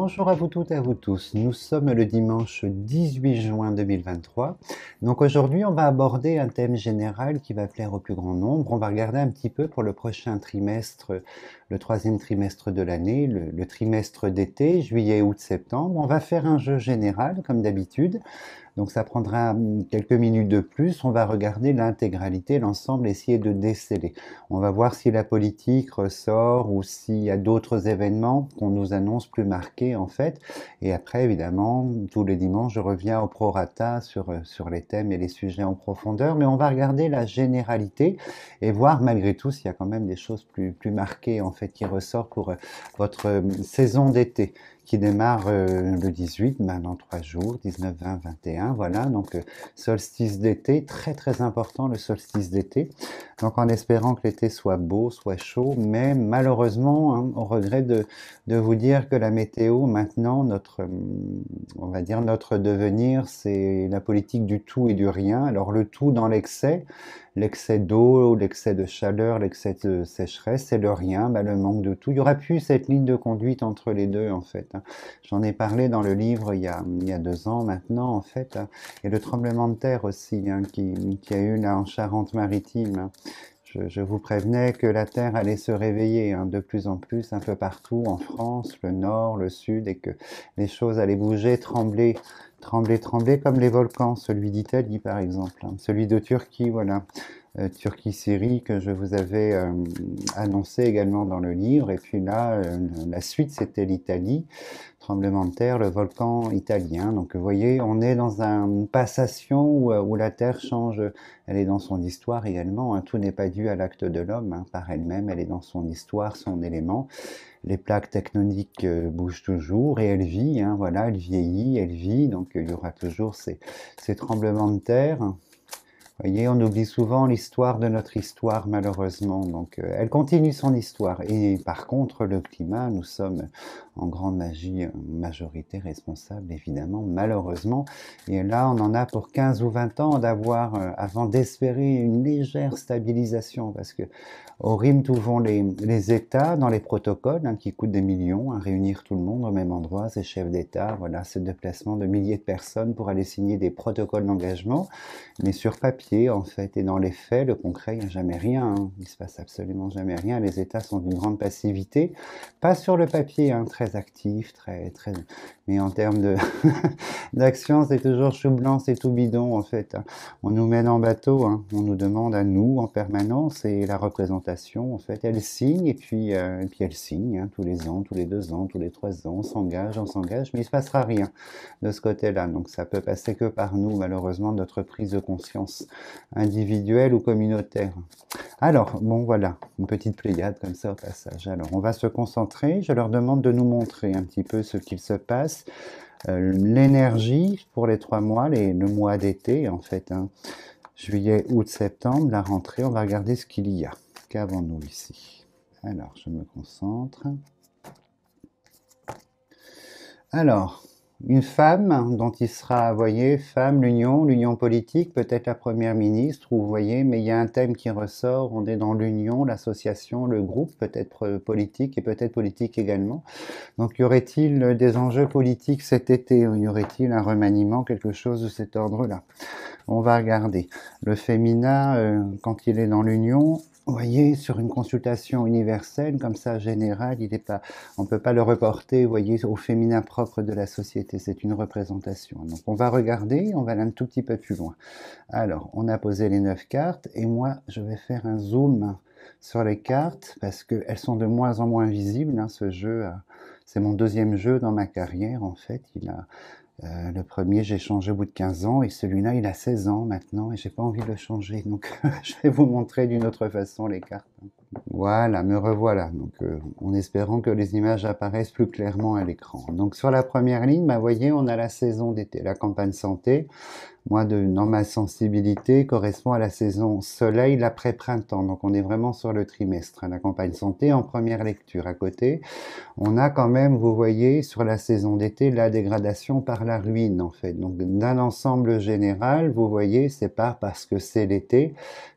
Bonjour à vous toutes et à vous tous. Nous sommes le dimanche 18 juin 2023. Donc aujourd'hui, on va aborder un thème général qui va plaire au plus grand nombre. On va regarder un petit peu pour le prochain trimestre, le troisième trimestre de l'année, le trimestre d'été, juillet, août, septembre. On va faire un jeu général comme d'habitude. Donc ça prendra quelques minutes de plus, on va regarder l'intégralité, l'ensemble, essayer de déceler. On va voir si la politique ressort ou s'il y a d'autres événements qu'on nous annonce plus marqués en fait. Et après, évidemment, tous les dimanches, je reviens au prorata sur les thèmes et les sujets en profondeur, mais on va regarder la généralité et voir malgré tout s'il y a quand même des choses plus marquées en fait qui ressortent pour votre saison d'été qui démarre le 18, dans 3 jours, 19, 20, 21, voilà, donc solstice d'été, très très important le solstice d'été, donc en espérant que l'été soit beau, soit chaud, mais malheureusement, hein, on regrette de vous dire que la météo, maintenant, on va dire notre devenir, c'est la politique du tout et du rien, alors le tout dans l'excès d'eau, l'excès de chaleur, l'excès de sécheresse, c'est le rien, le manque de tout. Il y aurait plus cette ligne de conduite entre les deux, en fait. J'en ai parlé dans le livre il y a 2 ans maintenant, en fait. Et le tremblement de terre aussi, qui a eu là en Charente-Maritime. Je vous prévenais que la Terre allait se réveiller de plus en plus un peu partout en France, le nord, le sud, et que les choses allaient bouger, trembler, trembler, trembler, comme les volcans, celui d'Italie par exemple, celui de Turquie, voilà. Turquie-Syrie que je vous avais annoncé également dans le livre. Et puis là, la suite, c'était l'Italie, tremblement de terre, le volcan italien. Donc vous voyez, on est dans une passation où la Terre change, elle est dans son histoire également. Tout n'est pas dû à l'acte de l'homme par elle-même, elle est dans son histoire, son élément. Les plaques tectoniques bougent toujours et elle vit, voilà, elle vieillit, elle vit. Donc il y aura toujours ces tremblements de terre. Vous voyez, on oublie souvent l'histoire de notre histoire, malheureusement. Donc, elle continue son histoire. Et par contre, le climat, nous sommes en grande majorité responsables, évidemment, malheureusement. Et là, on en a pour 15 ou 20 ans d'avoir, avant d'espérer une légère stabilisation. Parce que, au rythme où vont les États dans les protocoles, qui coûtent des millions, à réunir tout le monde au même endroit, ces chefs d'État, voilà, ce déplacement de milliers de personnes pour aller signer des protocoles d'engagement. Mais sur papier, en fait, et dans les faits, le concret, il n'y a jamais rien. Il se passe absolument jamais rien. Les États sont d'une grande passivité. Pas sur le papier, très actif, très, très... Mais en termes d'action, c'est toujours chou blanc, c'est tout bidon, en fait. On nous mène en bateau, on nous demande à nous, en permanence, et la représentation, en fait, elle signe, et puis elle signe, tous les ans, tous les 2 ans, tous les 3 ans, on s'engage, mais il ne se passera rien de ce côté-là. Donc ça peut passer que par nous, malheureusement, notre prise de conscience individuelle ou communautaire. Alors, bon voilà, une petite pléiade comme ça au passage. Alors, on va se concentrer. Je leur demande de nous montrer un petit peu ce qu'il se passe. L'énergie pour les 3 mois, le mois d'été en fait. Juillet, août, septembre, la rentrée, on va regarder ce qu'il y a. Qu'avons-nous ici? Alors, je me concentre. Alors, une femme dont il sera, vous voyez, femme, l'union politique, peut-être la première ministre, vous voyez, mais il y a un thème qui ressort, on est dans l'union, l'association, le groupe, peut-être politique et peut-être politique également. Donc y aurait-il des enjeux politiques cet été? Y aurait-il un remaniement, quelque chose de cet ordre-là? On va regarder. Le féminin, quand il est dans l'union, vous voyez, sur une consultation universelle, comme ça, générale, on ne peut pas le reporter, vous voyez, au féminin propre de la société. C'est une représentation. Donc, on va regarder, on va aller un tout petit peu plus loin. Alors, on a posé les 9 cartes, et moi, je vais faire un zoom sur les cartes, parce qu'elles sont de moins en moins visibles, ce jeu. C'est mon 2e jeu dans ma carrière, en fait. Le premier, j'ai changé au bout de 15 ans, et celui-là, il a 16 ans maintenant, et j'ai pas envie de le changer. Donc, je vais vous montrer d'une autre façon les cartes. Voilà, me revoilà. Donc, en espérant que les images apparaissent plus clairement à l'écran. Donc, sur la première ligne, vous voyez, on a la saison d'été, la campagne santé. Moi, dans ma sensibilité, correspond à la saison soleil, l'après-printemps. Donc, on est vraiment sur le trimestre. La campagne santé en première lecture. À côté, on a quand même, vous voyez, sur la saison d'été, la dégradation par la ruine, en fait. Donc, d'un ensemble général, vous voyez, c'est pas parce que c'est l'été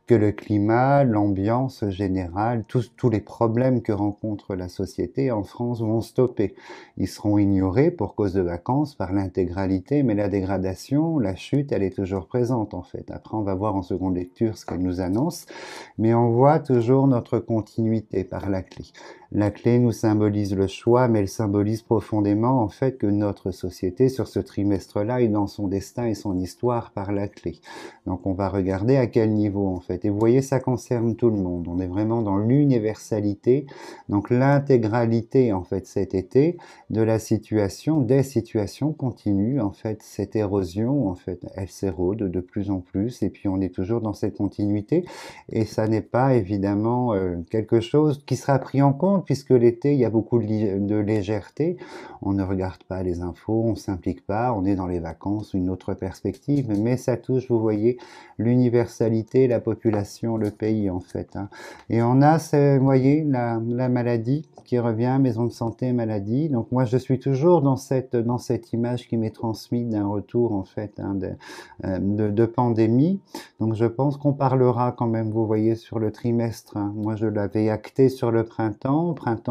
que le climat, l'ambiance générale, tous les problèmes que rencontre la société en France vont stopper. Ils seront ignorés pour cause de vacances par l'intégralité, mais la dégradation, la chute, elle est toujours présente en fait. Après, on va voir en seconde lecture ce qu'elle nous annonce, mais on voit toujours notre continuité par la clé. La clé nous symbolise le choix, mais elle symbolise profondément en fait que notre société sur ce trimestre-là est dans son destin et son histoire par la clé. Donc on va regarder à quel niveau en fait. Et vous voyez, ça concerne tout le monde. On est vraiment dans l'universalité, donc l'intégralité en fait cet été de la situation, des situations continuent en fait. Cette érosion en fait, elle s'érode de plus en plus et puis on est toujours dans cette continuité et ça n'est pas évidemment quelque chose qui sera pris en compte puisque l'été il y a beaucoup de légèreté. On ne regarde pas les infos, on s'implique pas, on est dans les vacances, une autre perspective, mais ça touche, vous voyez, l'universalité, la population, le pays en fait. Hein. Et on a, vous voyez, la maladie qui revient, maison de santé, maladie. Donc moi je suis toujours dans cette image qui m'est transmise d'un retour en fait hein, de pandémie. Donc je pense qu'on parlera quand même, vous voyez, sur le trimestre. Hein. Moi je l'avais acté sur le printemps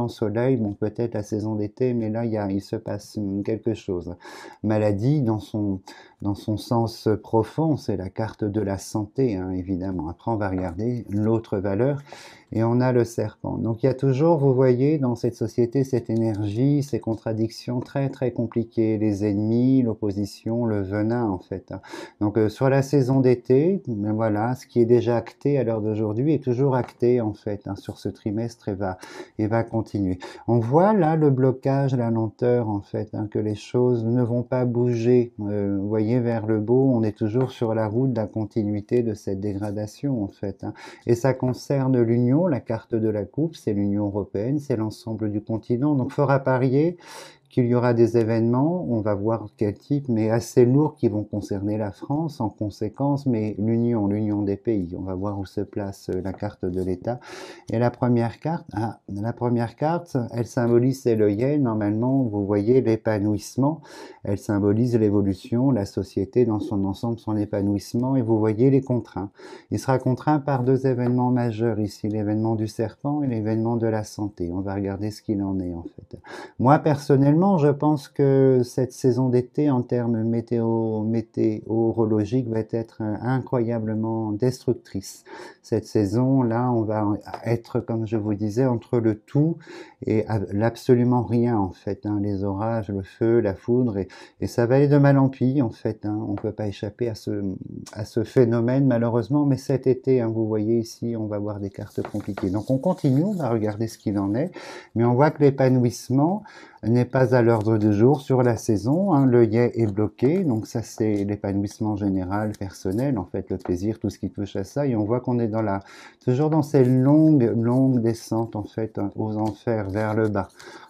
soleil, bon peut-être la saison d'été, mais là il se passe quelque chose. Maladie dans son sens profond, c'est la carte de la santé, hein, évidemment. Après, on va regarder l'autre valeur et on a le serpent. Donc, il y a toujours, vous voyez, dans cette société, cette énergie, ces contradictions très, très compliquées. Les ennemis, l'opposition, le venin, en fait. Hein. Donc, sur la saison d'été, ben voilà, ce qui est déjà acté à l'heure d'aujourd'hui est toujours acté, en fait, hein, sur ce trimestre et va continuer. On voit là le blocage, la lenteur, en fait, hein, que les choses ne vont pas bouger. Vous voyez, vers le beau, on est toujours sur la route de la continuité de cette dégradation, en fait. Hein. Et ça concerne l'Union, la carte de la coupe, c'est l'Union européenne, c'est l'ensemble du continent. Donc, fera parier qu'il y aura des événements, on va voir quel type, mais assez lourds qui vont concerner la France en conséquence, mais l'union des pays. On va voir où se place la carte de l'État. Et la première carte, elle symbolise, c'est l'œillet. Normalement, vous voyez l'épanouissement. Elle symbolise l'évolution, la société dans son ensemble, son épanouissement. Et vous voyez les contraints. Il sera contraint par deux événements majeurs ici, l'événement du serpent et l'événement de la santé. On va regarder ce qu'il en est en fait. Moi, personnellement, je pense que cette saison d'été, en termes météorologiques, va être incroyablement destructrice. Cette saison-là, on va être, comme je vous disais, entre le tout et l'absolument rien, en fait. Hein, les orages, le feu, la foudre, et ça va aller de mal en pis, en fait. Hein, on ne peut pas échapper à ce phénomène, malheureusement, mais cet été, hein, vous voyez ici, on va voir des cartes compliquées. Donc on continue, on va regarder ce qu'il en est, mais on voit que l'épanouissement n'est pas à l'ordre du jour sur la saison. Hein, l'œillet est bloqué, donc ça c'est l'épanouissement général, personnel, en fait, le plaisir, tout ce qui touche à ça. Et on voit qu'on est toujours dans ces longues descentes, en fait, hein, aux enfers, vers le bas.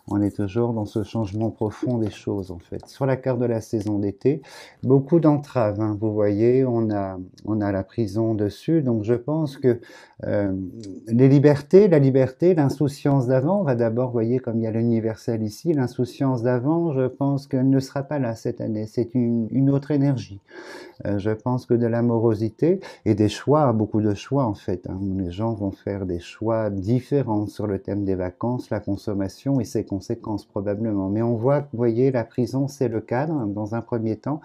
On est toujours dans ce changement profond des choses, en fait. Sur la carte de la saison d'été, beaucoup d'entraves. Hein, vous voyez, on a la prison dessus. Donc, je pense que la liberté, l'insouciance d'avant, on va d'abord, voyez, comme il y a l'universel ici, l'insouciance d'avant, je pense qu'elle ne sera pas là cette année. C'est une autre énergie. Je pense que de l'amorosité et des choix, beaucoup de choix en fait. Hein. Les gens vont faire des choix différents sur le thème des vacances, la consommation et ses conséquences probablement. Mais on voit, vous voyez, la prison c'est le cadre dans un premier temps,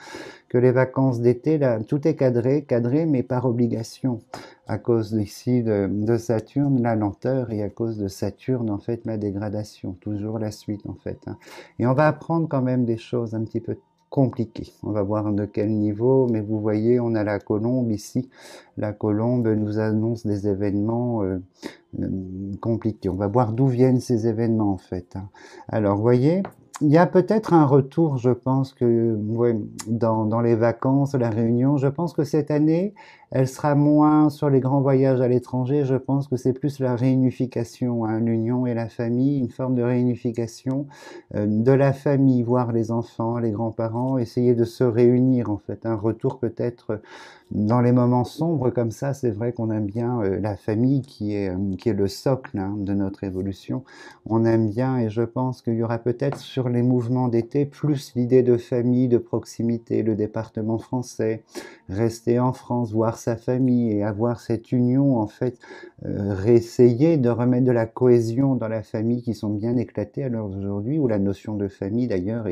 que les vacances d'été, là, tout est cadré mais par obligation. À cause ici de Saturne, la lenteur, et à cause de Saturne, en fait, la dégradation. Toujours la suite, en fait. Hein. Et on va apprendre quand même des choses un petit peu compliquées. On va voir de quel niveau, mais vous voyez, on a la colombe ici. La colombe nous annonce des événements compliqués. On va voir d'où viennent ces événements, en fait. Hein. Alors, vous voyez, il y a peut-être un retour, je pense que ouais, dans les vacances, la réunion, je pense que cette année, elle sera moins sur les grands voyages à l'étranger. Je pense que c'est plus la réunification, hein, l'union et la famille, une forme de réunification de la famille, voir les enfants, les grands-parents, essayer de se réunir en fait. Un retour peut-être dans les moments sombres comme ça, c'est vrai qu'on aime bien la famille qui est le socle hein, de notre évolution. On aime bien et je pense qu'il y aura peut-être sur les mouvements d'été plus l'idée de famille, de proximité, le département français, rester en France, voir sa famille et avoir cette union, en fait, réessayer de remettre de la cohésion dans la famille qui sont bien éclatées à l'heure d'aujourd'hui, où la notion de famille d'ailleurs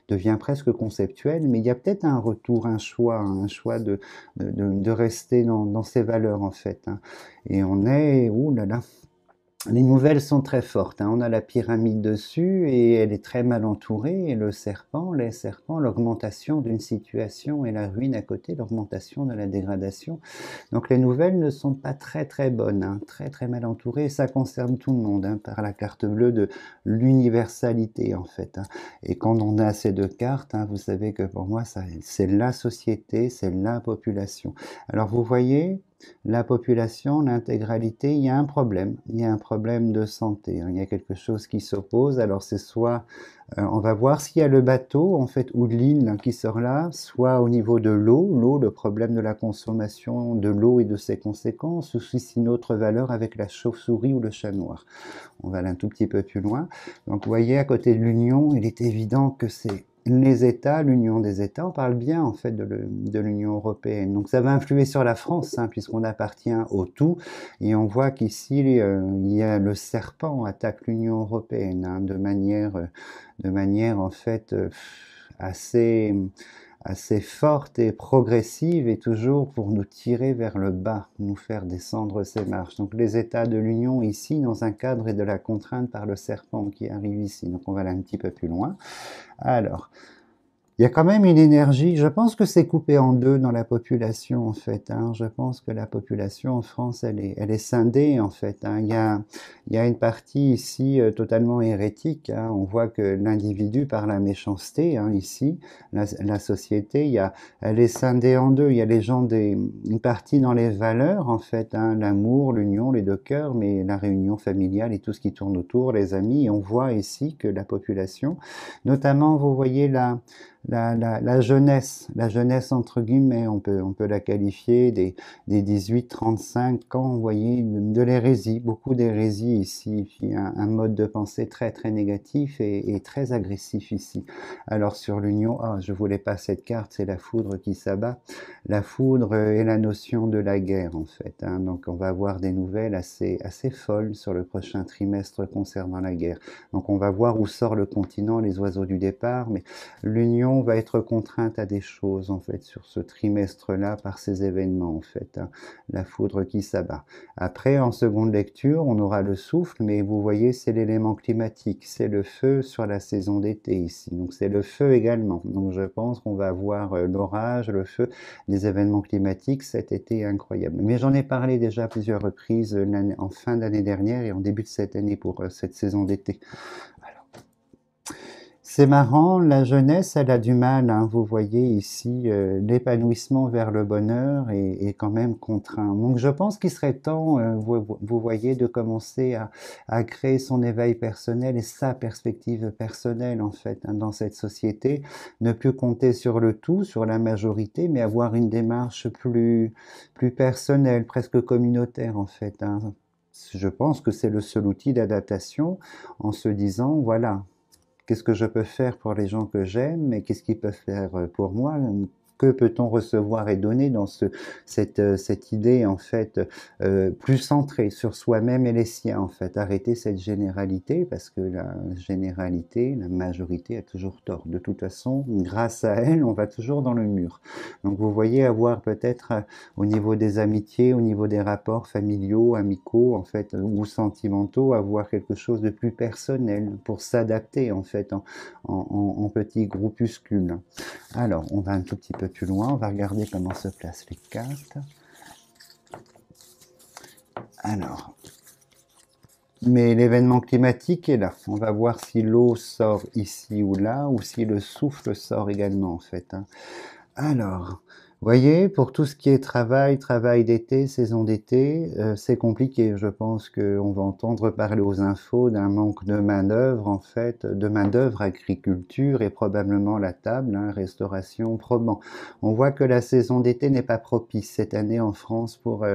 devient presque conceptuelle, mais il y a peut-être un retour, un choix de rester dans ces valeurs en fait. Hein. Et on est, ouh là là, les nouvelles sont très fortes. Hein. On a la pyramide dessus et elle est très mal entourée. Et le serpent, les serpents, l'augmentation d'une situation et la ruine à côté, l'augmentation de la dégradation. Donc les nouvelles ne sont pas très très bonnes, hein, très très mal entourées. Et ça concerne tout le monde, hein, par la carte bleue de l'universalité en fait. Hein. Et quand on a ces deux cartes, hein, vous savez que pour moi, c'est la société, c'est la population. Alors vous voyez, la population, l'intégralité, il y a un problème. Il y a un problème de santé. Hein. Il y a quelque chose qui s'oppose. Alors c'est soit, on va voir s'il y a le bateau, en fait, ou l'île hein, qui sort là, soit au niveau de l'eau, le problème de la consommation de l'eau et de ses conséquences, ou si c'est une autre valeur avec la chauve-souris ou le chat noir. On va aller un tout petit peu plus loin. Donc vous voyez, à côté de l'Union, il est évident que c'est les États, l'Union des États, on parle bien en fait de l'Union européenne. Donc ça va influer sur la France, hein, puisqu'on appartient au tout. Et on voit qu'ici, il y a le serpent attaque l'Union européenne hein, de manière en fait assez assez forte et progressive et toujours pour nous tirer vers le bas, nous faire descendre ces marches. Donc les États de l'Union ici, dans un cadre et de la contrainte par le serpent qui arrive ici. Donc on va aller un petit peu plus loin. Alors, il y a quand même une énergie, je pense que c'est coupé en deux dans la population en fait. Hein. Je pense que la population en France, elle est scindée en fait. Hein. Il y a une partie ici totalement hérétique. Hein. On voit que l'individu par la méchanceté, hein, ici, la société, elle est scindée en deux. Il y a les gens une partie dans les valeurs en fait, hein, l'amour, l'union, les deux cœurs, mais la réunion familiale et tout ce qui tourne autour, les amis. Et on voit ici que la population, notamment, vous voyez la jeunesse entre guillemets, on peut la qualifier des 18-35 ans, vous voyez, de l'hérésie, beaucoup d'hérésie ici, puis un mode de pensée très très négatif et très agressif ici. Alors sur l'union, je voulais pas cette carte, c'est la foudre qui s'abat. La foudre est la notion de la guerre en fait, hein. Donc on va avoir des nouvelles assez folles sur le prochain trimestre concernant la guerre. Donc on va voir où sort le continent, les oiseaux du départ, mais l'union va être contrainte à des choses en fait sur ce trimestre-là par ces événements en fait, hein, la foudre qui s'abat. Après, en seconde lecture, on aura le souffle, mais vous voyez, c'est l'élément climatique, c'est le feu sur la saison d'été ici, donc c'est le feu également. Donc je pense qu'on va avoir l'orage, le feu, des événements climatiques cet été incroyable. Mais j'en ai parlé déjà à plusieurs reprises en fin d'année dernière et en début de cette année pour cette saison d'été. C'est marrant, la jeunesse, elle a du mal, hein, vous voyez ici, l'épanouissement vers le bonheur est quand même contraint. Donc je pense qu'il serait temps, vous voyez, de commencer à créer son éveil personnel et sa perspective personnelle en fait, hein, dans cette société. Ne plus compter sur le tout, sur la majorité, mais avoir une démarche plus personnelle, presque communautaire en fait. Hein. Je pense que c'est le seul outil d'adaptation en se disant, voilà, qu'est-ce que je peux faire pour les gens que j'aime et qu'est-ce qu'ils peuvent faire pour moi? Que peut-on recevoir et donner dans cette idée en fait plus centrée sur soi-même et les siens en fait. Arrêter cette généralité parce que la généralité, la majorité a toujours tort. De toute façon, grâce à elle, on va toujours dans le mur. Donc vous voyez avoir peut-être au niveau des amitiés, au niveau des rapports familiaux, amicaux en fait ou sentimentaux, avoir quelque chose de plus personnel pour s'adapter en fait en petits groupuscules. Alors, on va un tout petit peu plus loin, on va regarder comment se placent les cartes. Alors, mais l'événement climatique est là. On va voir si l'eau sort ici ou là, ou si le souffle sort également en fait. Hein. Alors, vous voyez, pour tout ce qui est travail d'été, saison d'été, c'est compliqué. Je pense qu'on va entendre parler aux infos d'un manque de main-d'œuvre, en fait, de main-d'œuvre, agriculture et probablement la table, hein, restauration, probant. On voit que la saison d'été n'est pas propice cette année en France pour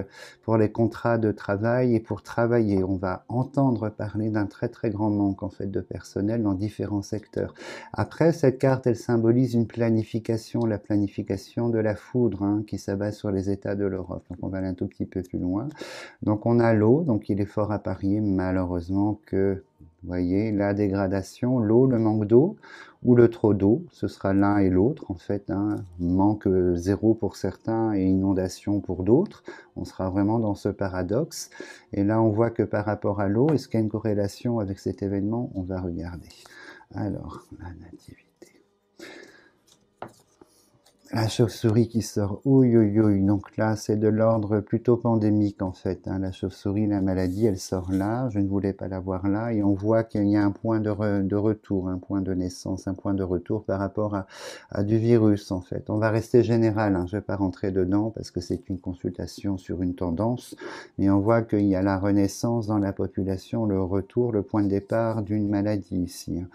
les contrats de travail et pour travailler. On va entendre parler d'un très très grand manque, en fait, de personnel dans différents secteurs. Après, cette carte, elle symbolise une planification, la planification de la foudre foudre hein, qui s'abat sur les États de l'Europe. Donc on va aller un tout petit peu plus loin. Donc on a l'eau, donc il est fort à parier malheureusement que, vous voyez, la dégradation, l'eau, le manque d'eau ou le trop d'eau, ce sera l'un et l'autre en fait, hein, manque zéro pour certains et inondation pour d'autres. On sera vraiment dans ce paradoxe. Et là on voit que par rapport à l'eau, est-ce qu'il y a une corrélation avec cet événement? On va regarder. Alors, la nativité. La chauve-souris qui sort, ouïe, ouïe, ouïe. Donc là, c'est de l'ordre plutôt pandémique en fait. Hein. La chauve-souris, la maladie, elle sort là. Je ne voulais pas la voir là. Et on voit qu'il y a un point de retour, un point de naissance, un point de retour par rapport à du virus en fait. On va rester général. Hein. Je ne vais pas rentrer dedans parce que c'est une consultation sur une tendance. Mais on voit qu'il y a la renaissance dans la population, le retour, le point de départ d'une maladie ici. Hein.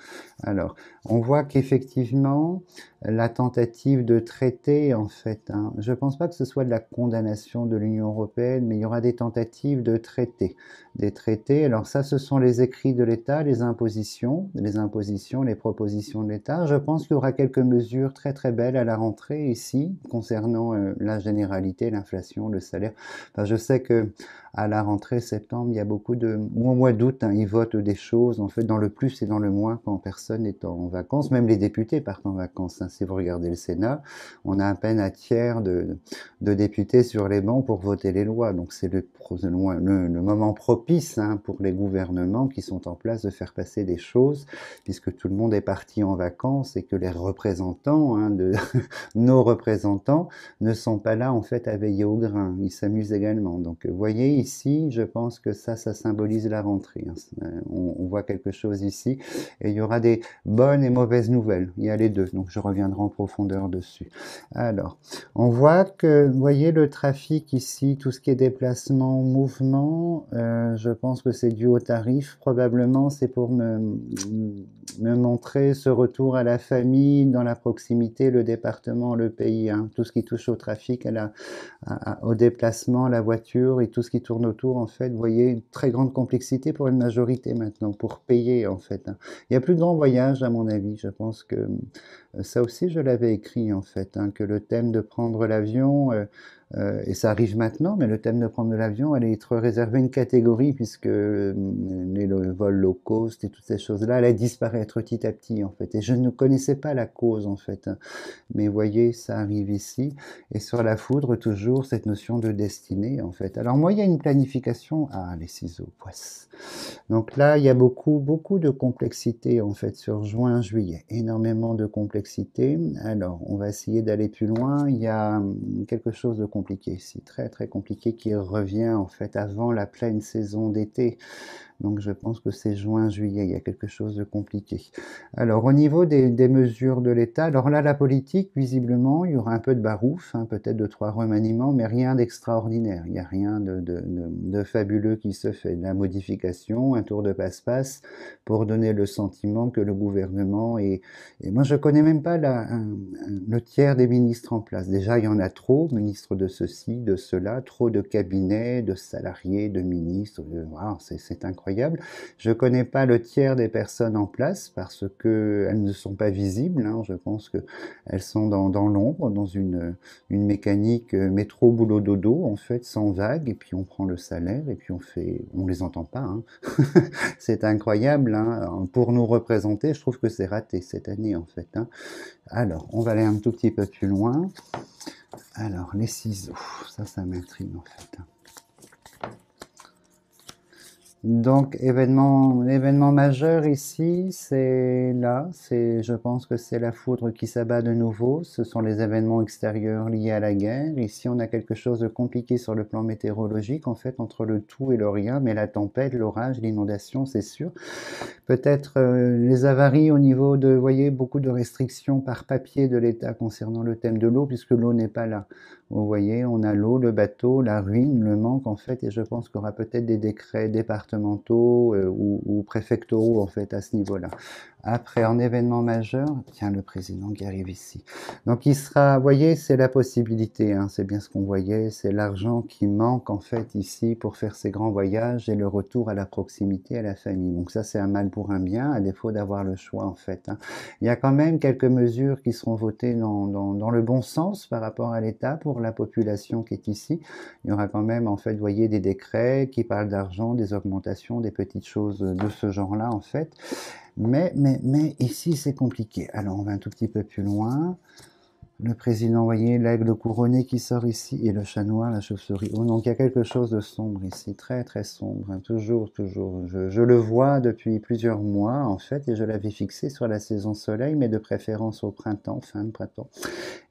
Alors, on voit qu'effectivement, la tentative de traiter, en fait, hein, je ne pense pas que ce soit de la condamnation de l'Union européenne, mais il y aura des tentatives de traiter. Des traités, alors ça, ce sont les écrits de l'État, les impositions, les propositions de l'État. Je pense qu'il y aura quelques mesures très très belles à la rentrée ici, concernant la généralité, l'inflation, le salaire. Enfin, je sais que à la rentrée septembre, il y a beaucoup de... ou au mois d'août, hein, ils votent des choses, en fait, dans le plus et dans le moins quand personne n'est en vacances. Même les députés partent en vacances. Hein. Si vous regardez le Sénat, on a à peine un tiers de députés sur les bancs pour voter les lois. Donc c'est le moment propice hein, pour les gouvernements qui sont en place de faire passer des choses, puisque tout le monde est parti en vacances et que les représentants, hein, nos représentants, ne sont pas là en fait à veiller au grain. Ils s'amusent également. Donc vous voyez ici, je pense que ça symbolise la rentrée. Hein. On voit quelque chose ici. Et il y aura des bonnes et mauvaises nouvelles. Il y a les deux. Donc je reviendrai en profondeur dessus. Alors, on voit que, vous voyez le trafic ici, tout ce qui est déplacement, mouvement, je pense que c'est dû au tarif. Probablement, c'est pour me montrer ce retour à la famille, dans la proximité, le département, le pays. Hein. Tout ce qui touche au trafic, au déplacement, la voiture et tout ce qui tourne autour, en fait, vous voyez, une très grande complexité pour une majorité maintenant, pour payer, en fait. Hein. Il y a plus de grands voyages, à mon avis. Je pense que ça aussi, je l'avais écrit, en fait, hein, que le thème de prendre l'avion, et ça arrive maintenant, mais le thème de prendre l'avion allait être réservé à une catégorie, puisque les vols low cost et toutes ces choses-là allaient disparaître petit à petit, en fait. Et je ne connaissais pas la cause, en fait. Hein. Mais voyez, ça arrive ici. Et sur la foudre, toujours cette notion de destinée, en fait. Alors moi, il y a une planification... Ah, les ciseaux, poisse. Donc là, il y a beaucoup de complexité, en fait, sur juin, juillet. Énormément de complexité. Alors, on va essayer d'aller plus loin. Il y a quelque chose de compliqué ici, très très compliqué, qui revient, en fait, avant la pleine saison d'été. Donc je pense que c'est juin, juillet, il y a quelque chose de compliqué. Alors au niveau des mesures de l'État, alors là la politique, visiblement, il y aura un peu de barouf, hein, peut-être 2-3 remaniements, mais rien d'extraordinaire, il n'y a rien de fabuleux qui se fait. De la modification, un tour de passe-passe pour donner le sentiment que le gouvernement est... Et moi je connais même pas le tiers des ministres en place. Déjà il y en a trop, ministres de ceci, de cela, trop de cabinets, de salariés, de ministres, wow, c'est incroyable. Je ne connais pas le tiers des personnes en place parce qu'elles ne sont pas visibles. Hein. Je pense qu'elles sont dans l'ombre, dans une mécanique métro boulot dodo, en fait, sans vague. Et puis on prend le salaire et puis on les entend pas. Hein. C'est incroyable. Hein. Pour nous représenter, je trouve que c'est raté cette année, en fait. Hein. Alors, on va aller un tout petit peu plus loin. Alors, les ciseaux, ça m'intrigue, en fait. Donc, l'événement majeur ici, c'est là, je pense que c'est la foudre qui s'abat de nouveau. Ce sont les événements extérieurs liés à la guerre. Ici, on a quelque chose de compliqué sur le plan météorologique, en fait, entre le tout et le rien, mais la tempête, l'orage, l'inondation, c'est sûr. Peut-être les avaries au niveau de, vous voyez, beaucoup de restrictions par papier de l'État concernant le thème de l'eau, puisque l'eau n'est pas là. Vous voyez, on a l'eau, le bateau, la ruine, le manque en fait, et je pense qu'il y aura peut-être des décrets départementaux ou préfectoraux en fait à ce niveau-là. Après, en événement majeur, tiens, le président qui arrive ici. Donc il sera, vous voyez, c'est la possibilité, hein, c'est bien ce qu'on voyait, c'est l'argent qui manque en fait ici pour faire ces grands voyages et le retour à la proximité, à la famille. Donc ça, c'est un mal pour un bien, à défaut d'avoir le choix en fait, hein. Il y a quand même quelques mesures qui seront votées dans le bon sens par rapport à l'État pour la population qui est ici. Il y aura quand même, en fait, vous voyez, des décrets qui parlent d'argent, des augmentations, des petites choses de ce genre-là, en fait. Mais ici, c'est compliqué. Alors, on va un tout petit peu plus loin. Le président, vous voyez, l'aigle couronné qui sort ici, et le chat noir, la chauve-souris. Oh, donc il y a quelque chose de sombre ici, très très sombre, hein, toujours, toujours. Je le vois depuis plusieurs mois, en fait, et je l'avais fixé sur la saison soleil, mais de préférence au printemps, fin de printemps.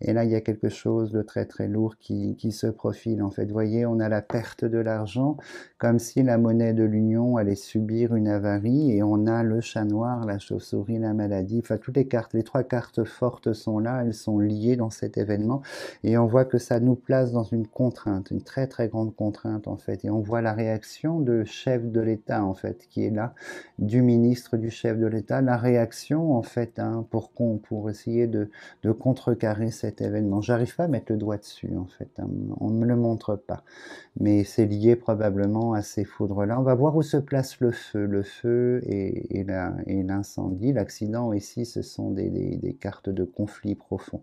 Et là, il y a quelque chose de très très lourd qui se profile. En fait, vous voyez, on a la perte de l'argent, comme si la monnaie de l'Union allait subir une avarie, et on a le chat noir, la chauve-souris, la maladie. Enfin, toutes les cartes, les trois cartes fortes sont là, elles sont liées dans cet événement, et on voit que ça nous place dans une contrainte, une très très grande contrainte en fait. Et on voit la réaction de chef de l'État en fait, qui est là, du ministre, du chef de l'État, la réaction en fait, hein, pour essayer de contrecarrer cet événement. J'arrive pas à mettre le doigt dessus, en fait, hein. On ne me le montre pas. Mais c'est lié probablement à ces foudres-là. On va voir où se place le feu et l'incendie. L'accident ici, ce sont des cartes de conflit profond.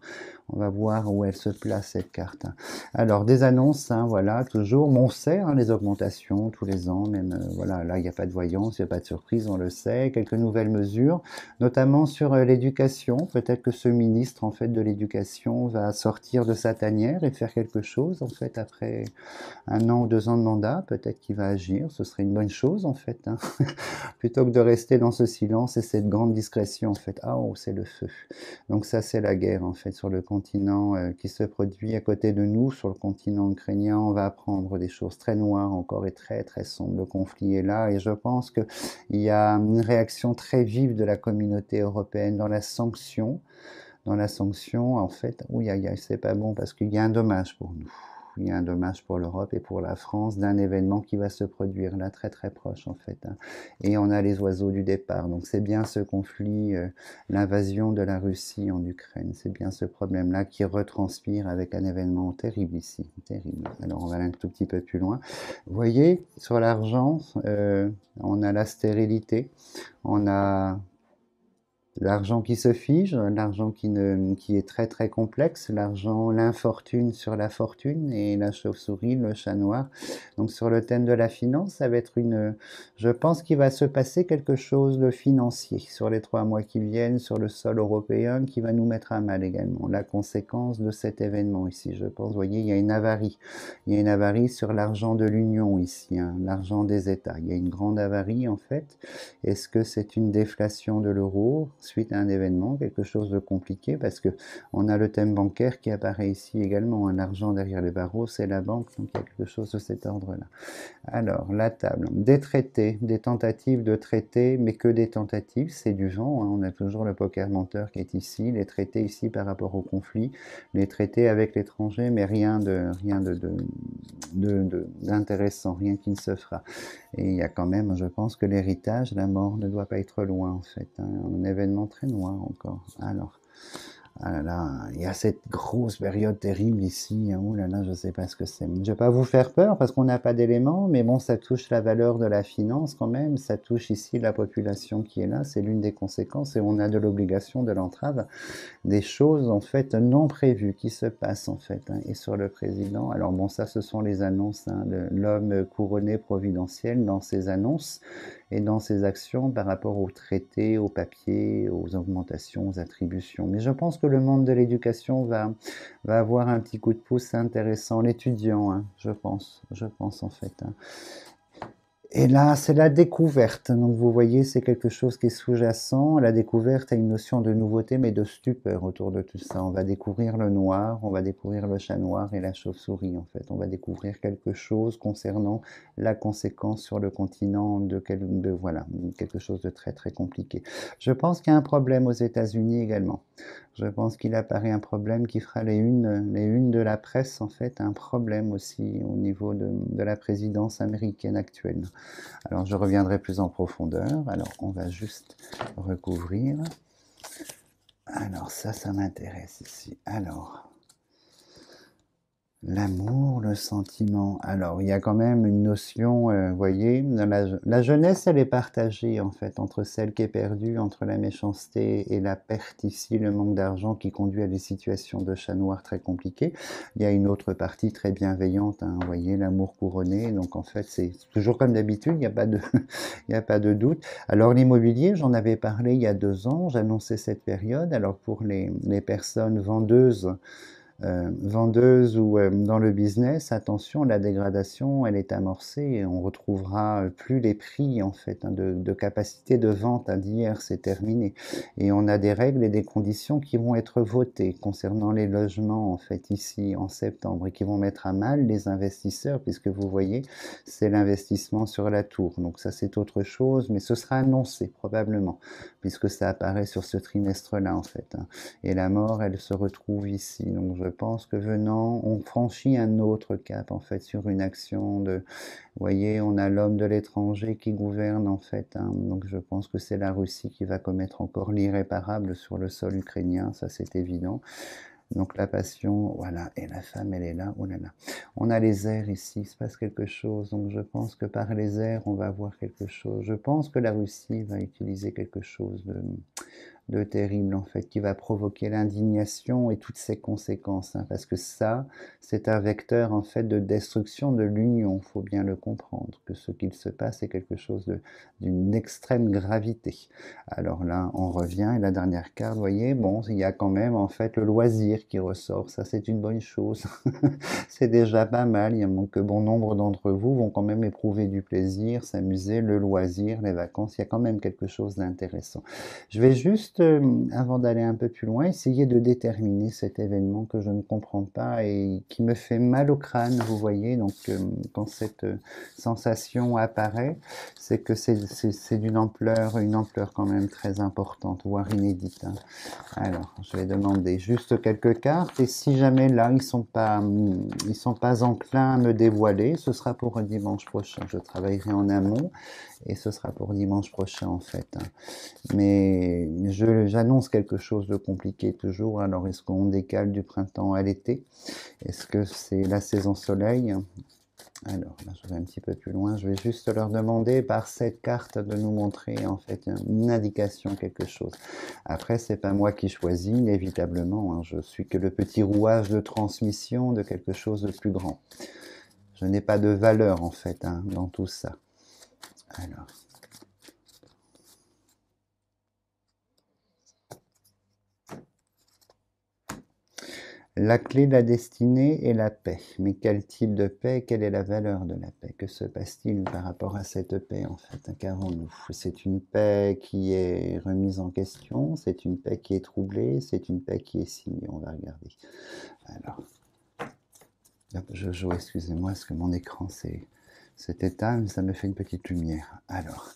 On va voir où elle se place, cette carte, hein. Alors, des annonces, hein, voilà, toujours. On sait, hein, les augmentations tous les ans, même, voilà, là, il n'y a pas de voyance, il n'y a pas de surprise, on le sait. Quelques nouvelles mesures, notamment sur l'éducation. Peut-être que ce ministre, en fait, de l'éducation va sortir de sa tanière et faire quelque chose, en fait, après 1 an ou 2 ans de mandat. Peut-être qu'il va agir. Ce serait une bonne chose, en fait, hein. Plutôt que de rester dans ce silence et cette grande discrétion, en fait. Ah, oh, c'est le feu. Donc ça, c'est la guerre, en fait, sur le continent qui se produit à côté de nous, sur le continent ukrainien. On va apprendre des choses très noires encore et très, très sombres. Le conflit est là, et je pense qu'il y a une réaction très vive de la communauté européenne dans la sanction, en fait, oui, c'est pas bon parce qu'il y a un dommage pour nous. Il y a un dommage pour l'Europe et pour la France d'un événement qui va se produire là très très proche en fait, hein. Et on a les oiseaux du départ. Donc c'est bien ce conflit, l'invasion de la Russie en Ukraine. C'est bien ce problème-là qui retranspire avec un événement terrible ici. Terrible. Alors on va aller un tout petit peu plus loin. Vous voyez, sur l'argent, on a la stérilité. On a l'argent qui se fige, l'argent qui est très très complexe, l'argent, l'infortune sur la fortune et la chauve-souris, le chat noir. Donc sur le thème de la finance, ça va être je pense qu'il va se passer quelque chose de financier sur les 3 mois qui viennent, sur le sol européen, qui va nous mettre à mal également. La conséquence de cet événement ici, je pense, vous voyez, il y a une avarie. Il y a une avarie sur l'argent de l'Union ici, hein, l'argent des États. Il y a une grande avarie en fait. Est-ce que c'est une déflation de l'euro suite à un événement, quelque chose de compliqué, parce que on a le thème bancaire qui apparaît ici également, un argent derrière les barreaux, c'est la banque, donc il y a quelque chose de cet ordre-là. Alors, la table, des traités, des tentatives de traités, mais que des tentatives, c'est du vent, hein. On a toujours le poker menteur qui est ici, les traités ici par rapport au conflit, les traités avec l'étranger, mais rien d'intéressant, rien qui ne se fera. Et il y a quand même, je pense que l'héritage, la mort ne doit pas être loin en fait, hein. Un événement très noir encore. Alors, ah là là, il y a cette grosse période terrible ici, hein. Oh là là, je ne sais pas ce que c'est. Je ne vais pas vous faire peur parce qu'on n'a pas d'éléments, mais bon, ça touche la valeur de la finance quand même. Ça touche ici la population qui est là. C'est l'une des conséquences, et on a de l'obligation de l'entrave, des choses en fait non prévues qui se passent en fait, hein. Et sur le président, alors bon, ça, ce sont les annonces, hein, l'homme couronné providentiel dans ses annonces et dans ses actions par rapport aux traités, aux papiers, aux augmentations, aux attributions. Mais je pense que le monde de l'éducation va avoir un petit coup de pouce intéressant. L'étudiant, hein, je pense en fait, hein. Et là, c'est la découverte. Donc, vous voyez, c'est quelque chose qui est sous-jacent. La découverte a une notion de nouveauté, mais de stupeur autour de tout ça. On va découvrir le noir, on va découvrir le chat noir et la chauve-souris, en fait. On va découvrir quelque chose concernant la conséquence sur le continent voilà, quelque chose de très, très compliqué. Je pense qu'il y a un problème aux États-Unis également. Je pense qu'il apparaît un problème qui fera les unes de la presse, en fait, un problème aussi au niveau de la présidence américaine actuelle. Alors, je reviendrai plus en profondeur. Alors, on va juste recouvrir. Alors, ça m'intéresse ici. Alors, l'amour, le sentiment. Alors, il y a quand même une notion, vous voyez, dans la jeunesse, elle est partagée, en fait, entre celle qui est perdue, entre la méchanceté et la perte ici, le manque d'argent qui conduit à des situations de chat noir très compliquées. Il y a une autre partie très bienveillante, hein, vous voyez, l'amour couronné. Donc, en fait, c'est toujours comme d'habitude, il n'y a pas de, il n'y a pas de doute. Alors, l'immobilier, j'en avais parlé il y a 2 ans, j'annonçais cette période. Alors, pour les personnes vendeuses ou dans le business, attention, la dégradation, elle est amorcée et on retrouvera plus les prix en fait hein, de capacité de vente d'hier, c'est terminé. Et on a des règles et des conditions qui vont être votées concernant les logements en fait ici en septembre et qui vont mettre à mal les investisseurs puisque vous voyez, c'est l'investissement sur la tour. Donc ça c'est autre chose, mais ce sera annoncé probablement puisque ça apparaît sur ce trimestre-là en fait. Hein. Et la mort, elle se retrouve ici. Donc je pense que venant, on franchit un autre cap en fait sur une action de, vous voyez, on a l'homme de l'étranger qui gouverne en fait. Hein. Donc je pense que c'est la Russie qui va commettre encore l'irréparable sur le sol ukrainien, ça c'est évident. Donc la passion, voilà, et la femme, elle est là, oh là là. On a les airs ici, il se passe quelque chose, donc je pense que par les airs, on va voir quelque chose. Je pense que la Russie va utiliser quelque chose de terrible en fait, qui va provoquer l'indignation et toutes ses conséquences, hein, parce que ça, c'est un vecteur en fait de destruction de l'union, il faut bien le comprendre, que ce qu'il se passe est quelque chose d'une extrême gravité. Alors là, on revient, et la dernière carte, vous voyez, bon, il y a quand même en fait le loisir qui ressort, ça c'est une bonne chose, c'est déjà pas mal, il y a que bon nombre d'entre vous vont quand même éprouver du plaisir, s'amuser, le loisir, les vacances, il y a quand même quelque chose d'intéressant. Je vais juste, avant d'aller un peu plus loin, essayer de déterminer cet événement que je ne comprends pas et qui me fait mal au crâne, vous voyez. Donc, quand cette sensation apparaît, c'est que c'est d'une ampleur, une ampleur quand même très importante, voire inédite. Hein. Alors, je vais demander juste quelques cartes et si jamais là, ils sont pas enclins à me dévoiler, ce sera pour dimanche prochain. Je travaillerai en amont et ce sera pour dimanche prochain en fait. Hein. Mais j'annonce quelque chose de compliqué toujours. Alors, est-ce qu'on décale du printemps à l'été? Est-ce que c'est la saison soleil? Alors, là, je vais un petit peu plus loin. Je vais juste leur demander par cette carte de nous montrer en fait une indication, quelque chose. Après, c'est pas moi qui choisis, inévitablement. Hein. Je suis que le petit rouage de transmission de quelque chose de plus grand. Je n'ai pas de valeur en fait hein, dans tout ça. Alors. La clé de la destinée est la paix. Mais quel type de paix? Quelle est la valeur de la paix? Que se passe-t-il par rapport à cette paix en fait? Qu'avons-nous? C'est une paix qui est remise en question, c'est une paix qui est troublée, c'est une paix qui est signée. On va regarder. Alors, je joue, excusez-moi, parce que mon écran c'est éteint, mais ça me fait une petite lumière. Alors,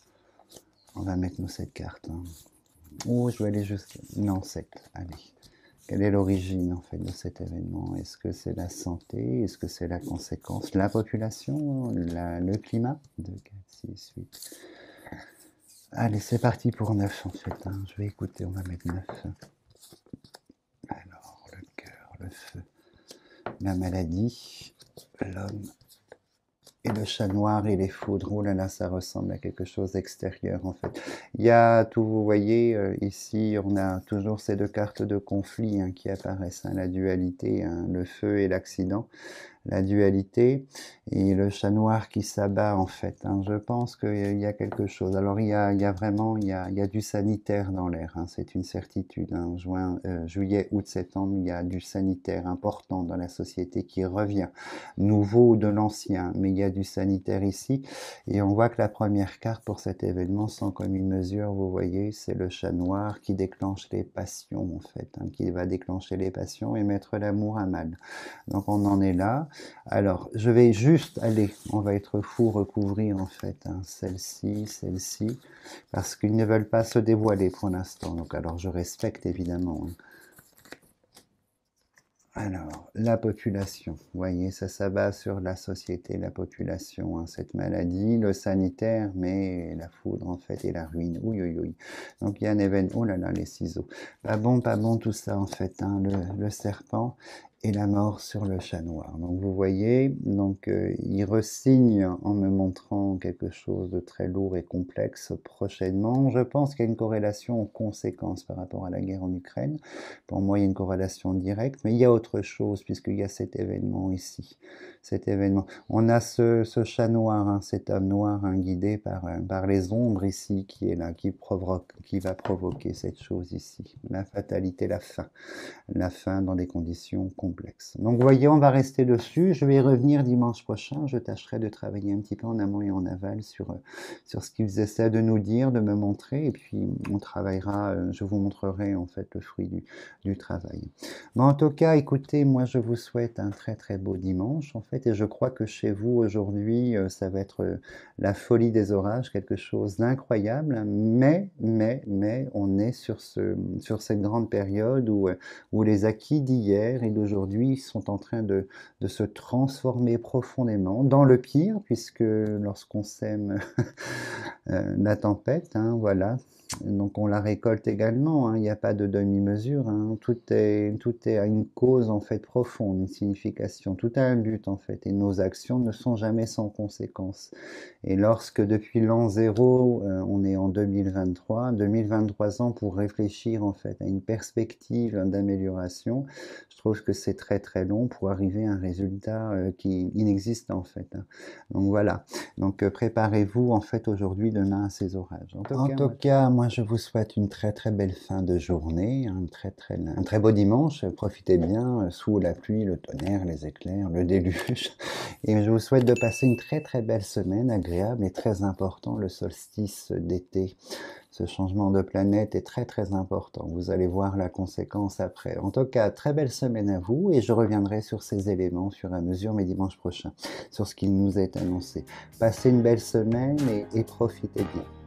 on va mettre nous cette carte. Hein. Oh, je vais aller jusqu'à... Non, 7. Allez. Quelle est l'origine en fait de cet événement? Est-ce que c'est la santé? Est-ce que c'est la conséquence? La population? Le climat? 2, 4, 6, 8. Allez, c'est parti pour 9 en fait. Hein. Je vais écouter, on va mettre 9. Alors, le cœur, le feu, la maladie, l'homme et le chat noir et les foudres. Oh là là, ça ressemble à quelque chose d'extérieur en fait. Il y a tout, vous voyez, ici on a toujours ces deux cartes de conflit hein, qui apparaissent, hein, la dualité, hein, le feu et l'accident. La dualité et le chat noir qui s'abat en fait. Hein. Je pense qu'il y a quelque chose. Alors il y a vraiment il y a du sanitaire dans l'air. Hein. C'est une certitude. Hein. Juillet, août, septembre, il y a du sanitaire important dans la société qui revient, nouveau de l'ancien, mais il y a du sanitaire ici. Et on voit que la première carte pour cet événement, sans commune mesure, vous voyez, c'est le chat noir qui déclenche les passions en fait, hein, qui va déclencher les passions et mettre l'amour à mal. Donc on en est là. Alors, je vais juste aller, on va être fou, recouvrir en fait hein, celle-ci, parce qu'ils ne veulent pas se dévoiler pour l'instant. Donc, alors je respecte évidemment. Hein. Alors, la population, vous voyez, ça s'abat sur la société, la population, hein, cette maladie, le sanitaire, mais la foudre en fait et la ruine. Oui, oui, oui. Donc il y a un événement. Oh là là, les ciseaux. Pas bon tout ça en fait, hein, le serpent et la mort sur le chat noir. Donc vous voyez, donc il ressigne en me montrant quelque chose de très lourd et complexe prochainement. Je pense qu'il y a une corrélation en conséquence par rapport à la guerre en Ukraine. Pour moi, il y a une corrélation directe, mais il y a autre chose, puisqu'il y a cet événement ici. Cet événement. On a ce chat noir, hein, cet homme noir, hein, guidé par les ombres ici, qui est là, qui va provoquer cette chose ici. La fatalité, la fin dans des conditions complexes. Donc, voyez, on va rester dessus. Je vais y revenir dimanche prochain. Je tâcherai de travailler un petit peu en amont et en aval sur ce qu'ils essaient de nous dire, de me montrer, et puis on travaillera, je vous montrerai en fait le fruit du travail. Bon, en tout cas, écoutez, moi je vous souhaite un très très beau dimanche en fait, et je crois que chez vous aujourd'hui, ça va être la folie des orages, quelque chose d'incroyable, mais on est sur cette grande période où les acquis d'hier et d'aujourd'hui sont en train de se transformer profondément dans le pire, puisque lorsqu'on sème la tempête, hein, voilà. Donc on la récolte également, hein, il n'y a pas de demi-mesure, hein, tout est à une cause en fait profonde, une signification, tout a un but en fait, et nos actions ne sont jamais sans conséquence. Et lorsque depuis l'an zéro, on est en 2023 ans pour réfléchir en fait à une perspective d'amélioration, je trouve que c'est très très long pour arriver à un résultat qui inexiste en fait, hein. Donc voilà. Donc préparez-vous en fait aujourd'hui, demain à ces orages. En tout cas, moi je vous souhaite une très très belle fin de journée, un très beau dimanche. Profitez bien sous la pluie, le tonnerre, les éclairs, le déluge. Et je vous souhaite de passer une très très belle semaine agréable et très important, le solstice d'été. Ce changement de planète est très très important. Vous allez voir la conséquence après. En tout cas, très belle semaine à vous et je reviendrai sur ces éléments au fur et à mesure, mais dimanche prochain, sur ce qui nous est annoncé. Passez une belle semaine et profitez bien.